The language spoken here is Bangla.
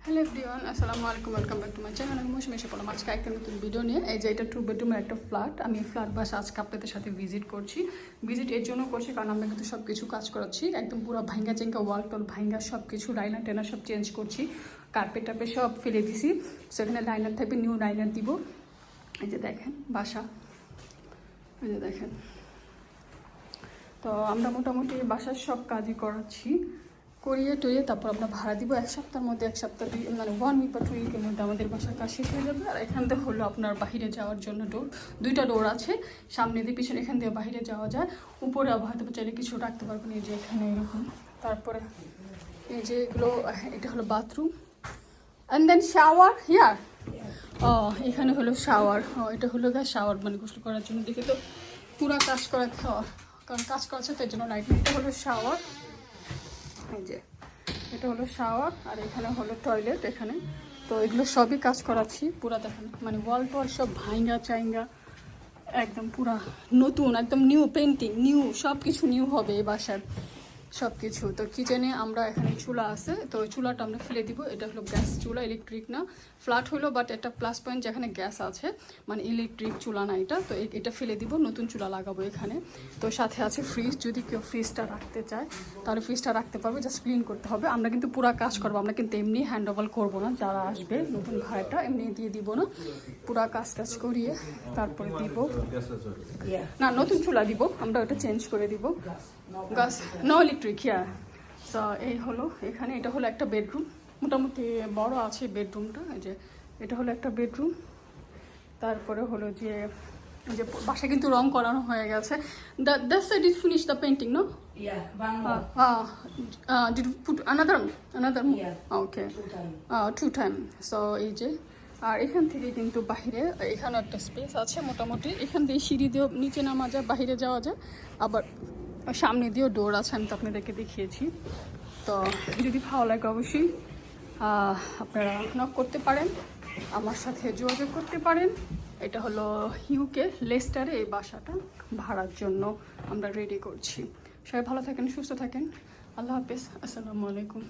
হ্যালো এভরিওয়ান, আসসালামু আলাইকুম, welcome back to my channel. আমি মৌসুমী এসে পড়লাম আজকে একটা নতুন ভিডিও নিয়ে। এই যে এটা 2 বেডরুমের একটা ফ্ল্যাট। আমি ফ্ল্যাট বাসা আজকে আপনাদের সাথে ভিজিট করছি। ভিজিট এর জন্য করছি কারণ আমরা কিন্তু সব কিছু কাজ করাচ্ছি, একদম পুরো ভাঙ্গা চেঙ্গা ওয়াল টল ভাঙ্গা সব কিছু লাইনার টেনার সব চেঞ্জ করছি, কার্পেট টাপে সব ফেলে দিছি। সেখানে লাইনার থাকবে, নিউ লাইনার দিব। এই যে দেখেন বাসা, এই যে দেখেন। তো আমরা মোটামুটি বাসার সব কাজই করাচ্ছি, করিয়ে টরিয়ে তারপর আমরা ভাড়া দিব। এক সপ্তাহের মধ্যে, এক সপ্তাহ মানে 1 উইক বা 2 উইকের মধ্যে আমাদের বাসার কাজ শেষ হয়ে যাবে। আর এখান থেকে হলো আপনার বাহিরে যাওয়ার জন্য ডোর, 2টা ডোর আছে, সামনে দিয়ে পিছনে। এখান দিয়ে বাহিরে যাওয়া যায়, উপরে হয়তো চাইলে কিছু রাখতে পারবেন। এই যে এখানে এরকম। তারপরে এই যে এগুলো, এটা হলো bathroom and then shower here. এখানে হলো শাওয়ার। এটা হলো শাওয়ার, মানে গোসল করার জন্য। দেখে তো পুরো কাজ করাতে হয়, কারণ কাজ করাচ্ছে তাই জন্য লাইট। এটা হলো শাওয়ার, এই যে এটা হলো শাওয়ার। আর এখানে হলো টয়লেট এখানে। তো এগুলো সবই কাজ করাচ্ছি পুরা। দেখেন মানে ওয়াল টোয়াল সব ভাইঙ্গা চাইঙ্গা, একদম পুরা নতুন, একদম নিউ পেন্টিং, নিউ সব কিছু নিউ হবে এই বাসার সব কিছু। তো কিচেনে আমরা এখানে চুলা আছে, তো ওই চুলাটা আমরা ফেলে দিব। এটা হলো গ্যাস চুলা, ইলেকট্রিক না। ফ্ল্যাট হলো, বাট একটা প্লাস পয়েন্ট যেখানে গ্যাস আছে, মানে ইলেকট্রিক চুলা না এটা। তো এটা ফেলে দিব, নতুন চুলা লাগাবো এখানে। তো সাথে আছে ফ্রিজ, যদি কেউ ফ্রিজটা রাখতে চায় তাহলে ফ্রিজটা রাখতে পারবে, জাস্ট ক্লিন করতে হবে। আমরা কিন্তু পুরো কাজ করবো, আমরা কিন্তু এমনি হ্যান্ড ওভার করবো না। যারা আসবে নতুন ভাড়াটা এমনি দিয়ে দিব না, পুরা কাজ টাজ করিয়ে তারপরে দিব। না, নতুন চুলা দিব আমরা, ওটা চেঞ্জ করে দিব। Gas no electric here. So এই হলো এখানে। এটা হলো একটা বেডরুম, মোটামুটি বড় আছে বেডরুমটা। এই যে এটা হলো একটা বেডরুম। তারপরে হলো যে বাসা কিন্তু রং করানো হয়ে গেছে। That side is finish the painting, no? Did you put another? Yeah. Okay. 2 time. So এই যে, আর এখান থেকে কিন্তু বাহিরে এখানে একটা স্পেস আছে মোটামুটি। এখান দিয়ে সিঁড়ি দিয়েও নিচে নামা যায়, বাহিরে যাওয়া যায়। আবার সামনে দিয়েও ডোর আছে, আমি তো আপনাদেরকে দেখিয়েছি। তো যদি ভালো লাগে অবশ্যই আপনারা নক করতে পারেন, আমার সাথে যোগাযোগ করতে পারেন। এটা হলো ইউকে লেস্টারে এই বাসাটা ভাড়ার জন্য আমরা রেডি করছি। সবাই ভালো থাকেন, সুস্থ থাকেন। আল্লাহ হাফেজ, আসসালামু আলাইকুম।